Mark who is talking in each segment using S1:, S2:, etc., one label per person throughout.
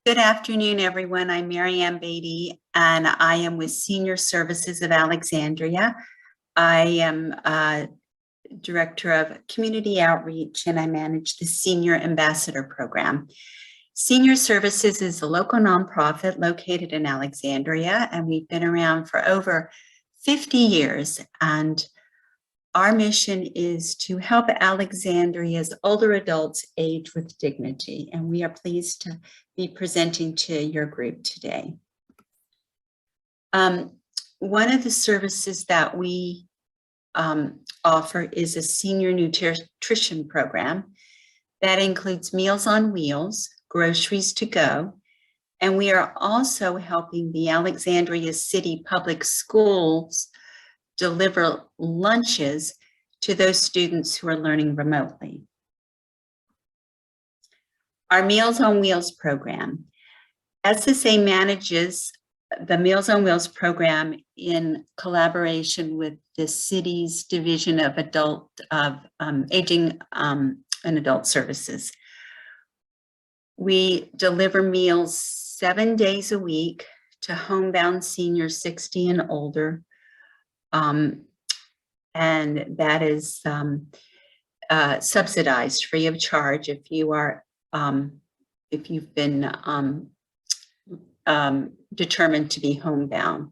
S1: Good afternoon, everyone. I'm MaryAnne Beatty, and I am with Senior Services of Alexandria. I am Director of Community Outreach, and I manage the Senior Ambassador Program. Senior Services is a local nonprofit located in Alexandria, and we've been around for over 50 years. And our mission is to help Alexandria's older adults age with dignity, and we are pleased to be presenting to your group today. One of the services that we offer is a senior nutrition program that includes Meals on Wheels, Groceries to Go, and we are also helping the Alexandria City Public Schools deliver lunches to those students who are learning remotely. Our Meals on Wheels program. SSA manages the Meals on Wheels program in collaboration with the city's Division of Aging and Adult Services. We deliver meals 7 days a week to homebound seniors 60 and older. And that is subsidized free of charge if you are if you've been determined to be homebound.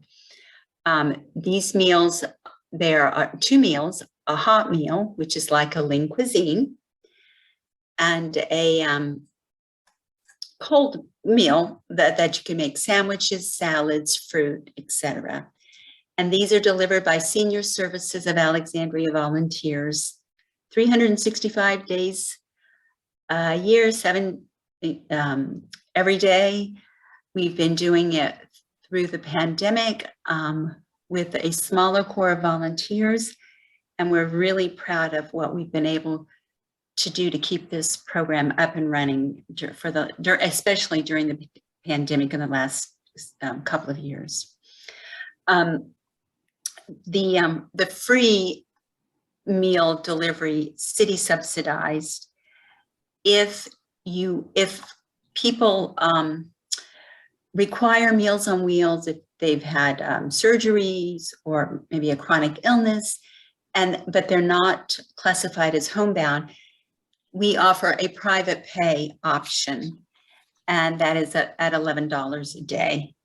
S1: These meals, there are 2 meals: a hot meal, which is like a lean cuisine, and a cold meal that you can make sandwiches, salads, fruit, etc. And these are delivered by Senior Services of Alexandria volunteers 365 days a year, every day. We've been doing it through the pandemic with a smaller core of volunteers, and we're really proud of what we've been able to do to keep this program up and running especially during the pandemic in the last couple of years. The free meal delivery, city subsidized. If people require Meals on Wheels, if they've had surgeries or maybe a chronic illness, but they're not classified as homebound, we offer a private pay option, and that is at $11 a day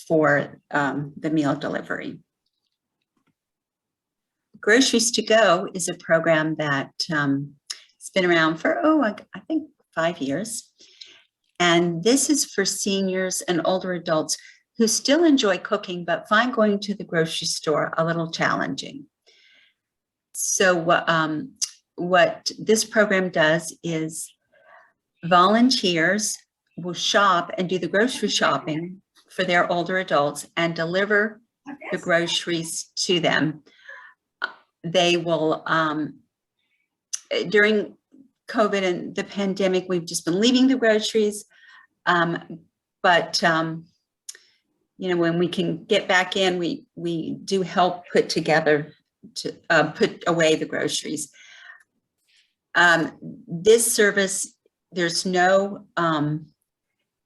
S1: for the meal delivery. Groceries to Go is a program that has been around for, I think 5 years. And this is for seniors and older adults who still enjoy cooking, but find going to the grocery store a little challenging. So what this program does is volunteers will shop and do the grocery shopping for their older adults and deliver the groceries to them. They will, during COVID and the pandemic, we've just been leaving the groceries, but you know, when we can get back in, we do help put together to put away the groceries. This service, there's no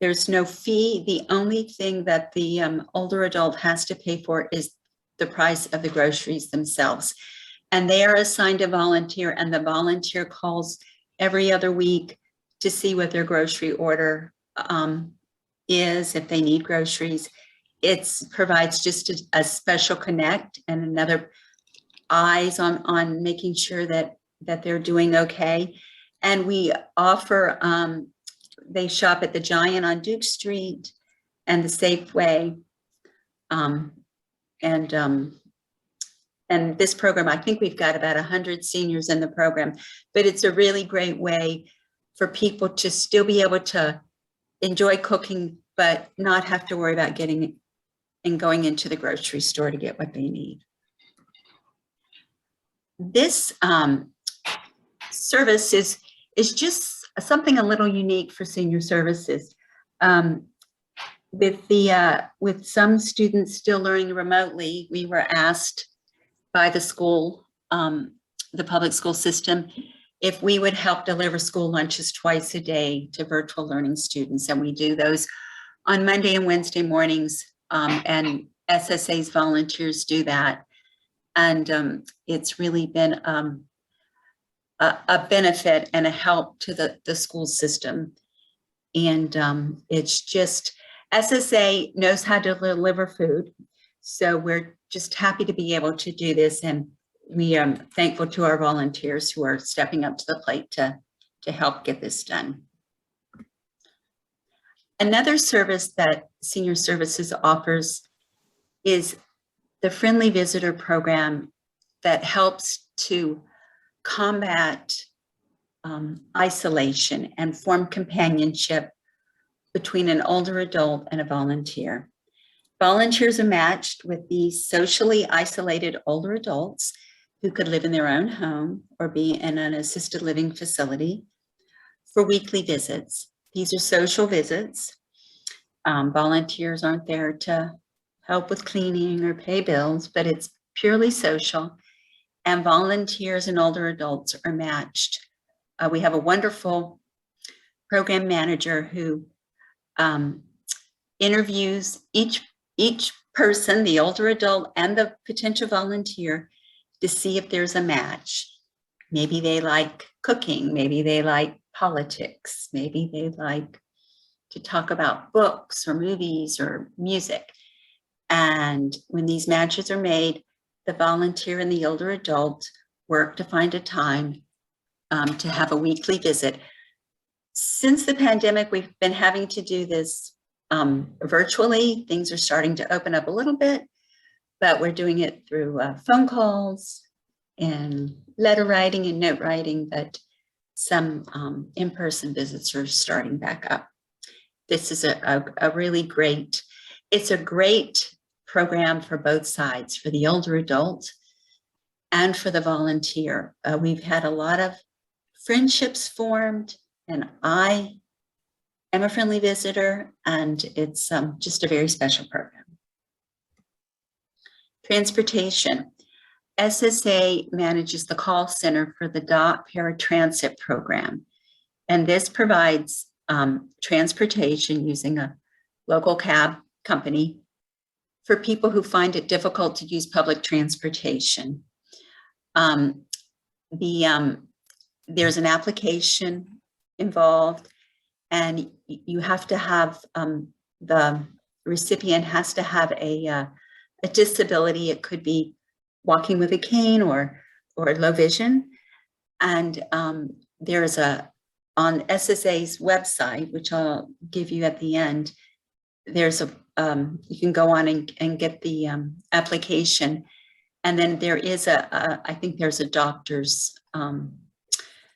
S1: fee. The only thing that the older adult has to pay for is the price of the groceries themselves. And they are assigned a volunteer, and the volunteer calls every other week to see what their grocery order is, if they need groceries. It provides just a special connect and another eyes on making sure that they're doing okay. And we offer, they shop at the Giant on Duke Street and the Safeway. And this program, I think we've got about 100 seniors in the program, but it's a really great way for people to still be able to enjoy cooking, but not have to worry about getting and going into the grocery store to get what they need. This service is just something a little unique for Senior Services. With some students still learning remotely, we were asked by the school, the public school system, if we would help deliver school lunches twice a day to virtual learning students. And we do those on Monday and Wednesday mornings, and SSA's volunteers do that. And it's really been a benefit and a help to the school system. And it's just, SSA knows how to deliver food. So we're just happy to be able to do this. And we are thankful to our volunteers who are stepping up to the plate to help get this done. Another service that Senior Services offers is the Friendly Visitor Program that helps to combat isolation and form companionship between an older adult and a volunteer. Volunteers are matched with these socially isolated older adults who could live in their own home or be in an assisted living facility for weekly visits. These are social visits. Volunteers aren't there to help with cleaning or pay bills, but it's purely social. And volunteers and older adults are matched. We have a wonderful program manager who interviews each person, the older adult and the potential volunteer, to see if there's a match. Maybe they like cooking, maybe they like politics, maybe they like to talk about books or movies or music. And when these matches are made, the volunteer and the older adult work to find a time to have a weekly visit. Since the pandemic, we've been having to do this virtually. Things are starting to open up a little bit, but we're doing it through phone calls and letter writing and note writing, but some in-person visits are starting back up. This is a really great, it's a great program for both sides, for the older adult and for the volunteer. We've had a lot of friendships formed, and I am a friendly visitor, and it's just a very special program. Transportation. SSA manages the call center for the DOT paratransit program, and this provides transportation using a local cab company for people who find it difficult to use public transportation. There's an application involved, and you have to have, the recipient has to have a disability. It could be walking with a cane or low vision. And there's on SSA's website, which I'll give you at the end, there's you can go on and get the application. And then there is I think there's a doctor's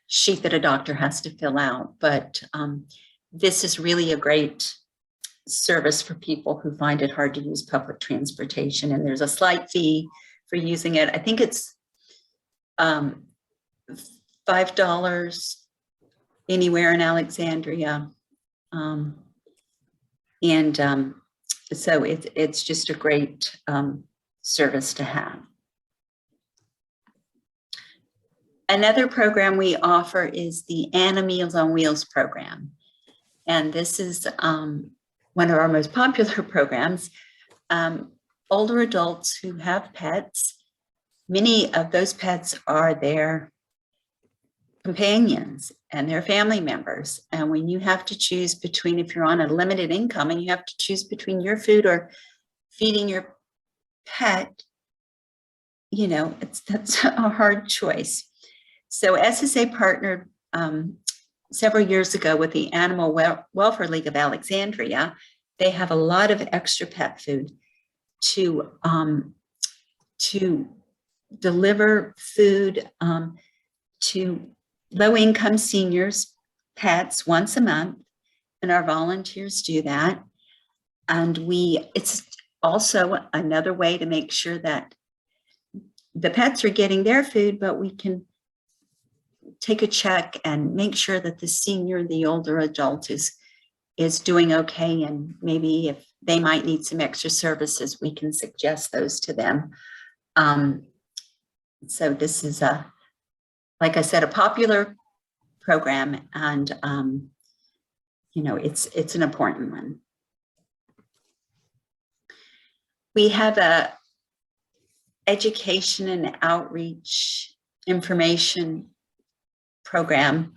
S1: sheet that a doctor has to fill out. But this is really a great service for people who find it hard to use public transportation. And there's a slight fee for using it. I think it's $5 anywhere in Alexandria. So it's just a great service to have. Another program we offer is the Anna Meals on Wheels program. And this is one of our most popular programs. Older adults who have pets, many of those pets are their companions and their family members. And when you have to choose between, if you're on a limited income and you have to choose between your food or feeding your pet, you know, that's a hard choice. So SSA partnered several years ago with the Animal Welfare League of Alexandria. They have a lot of extra pet food to deliver food to low-income seniors' pets once a month, and our volunteers do that. And it's also another way to make sure that the pets are getting their food, but we can take a check and make sure that the senior, the older adult is doing okay. And maybe if they might need some extra services, we can suggest those to them. So this is like I said, a popular program, and it's an important one. We have a education and outreach information program,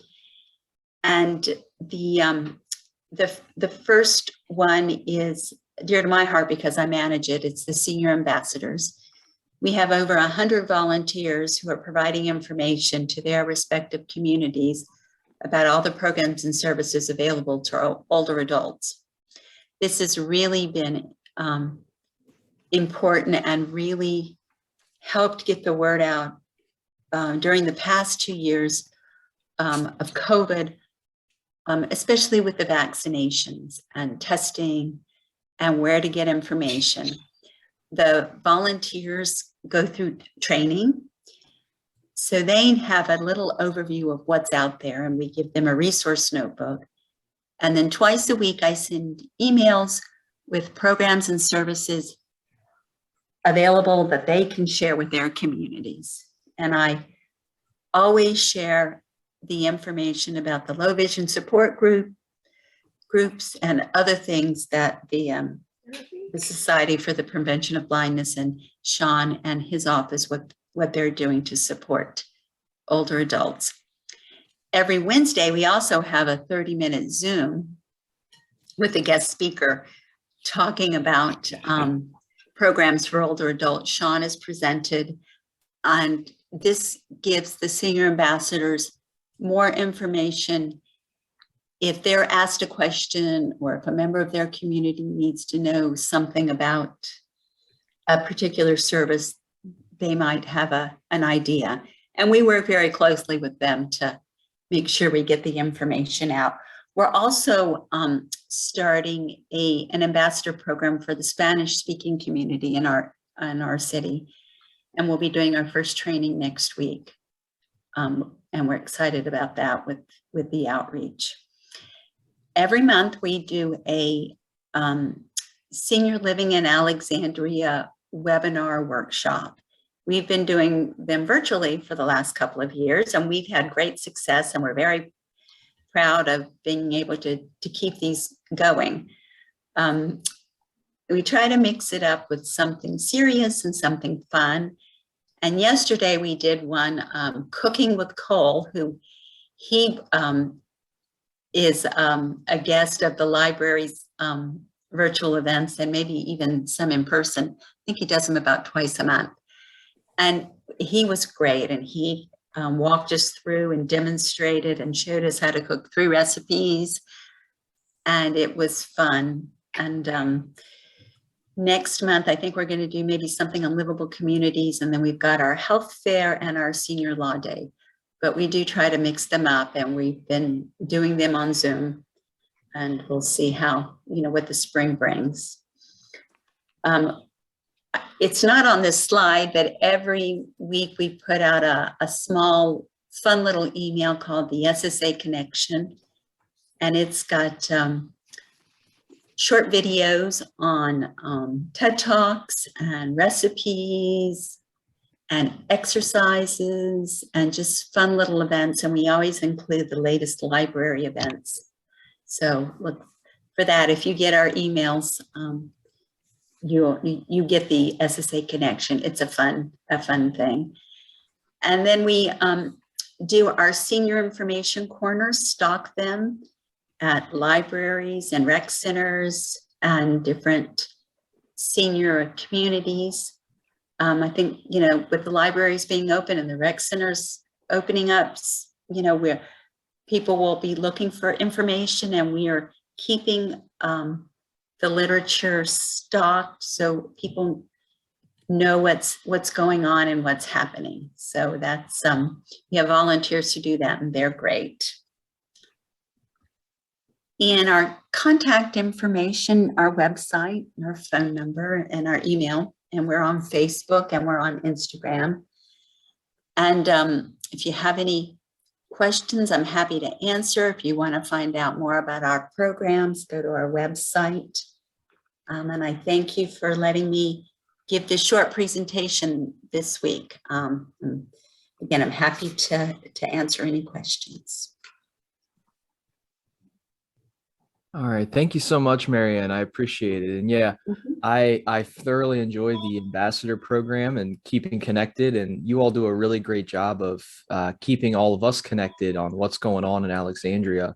S1: and the first one is dear to my heart because I manage it. It's the Senior Ambassadors. We have over 100 volunteers who are providing information to their respective communities about all the programs and services available to older adults. This has really been important and really helped get the word out during the past 2 years of COVID, especially with the vaccinations and testing and where to get information. The volunteers go through training, so they have a little overview of what's out there, and we give them a resource notebook. And then twice a week, I send emails with programs and services available that they can share with their communities. And I always share the information about the low vision support groups and other things that the Society for the Prevention of Blindness and Sean and his office, what they're doing to support older adults. Every Wednesday, we also have a 30-minute Zoom with a guest speaker talking about programs for older adults. Sean is presented, and this gives the senior ambassadors more information if they're asked a question or if a member of their community needs to know something about a particular service, they might have an idea. And we work very closely with them to make sure we get the information out. We're also starting an ambassador program for the Spanish-speaking community in our city. And we'll be doing our first training next week. And we're excited about that with the outreach. Every month we do a Senior Living in Alexandria webinar workshop. We've been doing them virtually for the last couple of years, and we've had great success, and we're very proud of being able to keep these going. We try to mix it up with something serious and something fun. And yesterday we did one, Cooking with Cole, who he is a guest of the library's virtual events, and maybe even some in person. I think he does them about twice a month. And he was great, and he walked us through and demonstrated and showed us how to cook 3 recipes, and it was fun. And next month, I think we're going to do maybe something on livable communities, and then we've got our health fair and our senior law day. But we do try to mix them up, and we've been doing them on Zoom, and we'll see how, what the spring brings. It's not on this slide, but every week we put out a small, fun little email called the SSA Connection, and it's got short videos on TED Talks and recipes and exercises and just fun little events. And we always include the latest library events. So look for that. If you get our emails, you get the SSA Connection. It's a fun thing. And then we do our senior information corners, stock them at libraries and rec centers and different senior communities. I think, with the libraries being open and the rec centers opening up, where people will be looking for information, and we are keeping the literature stocked so people know what's going on and what's happening. So that's, we have volunteers to do that, and they're great. And our contact information, our website, our phone number, and our email. And we're on Facebook and we're on Instagram. And if you have any questions, I'm happy to answer. If you want to find out more about our programs, go to our website. And I thank you for letting me give this short presentation this week. Again, I'm happy to answer any questions.
S2: All right. Thank you so much, MaryAnne. I appreciate it. And yeah, I thoroughly enjoy the ambassador program and keeping connected. And you all do a really great job of keeping all of us connected on what's going on in Alexandria.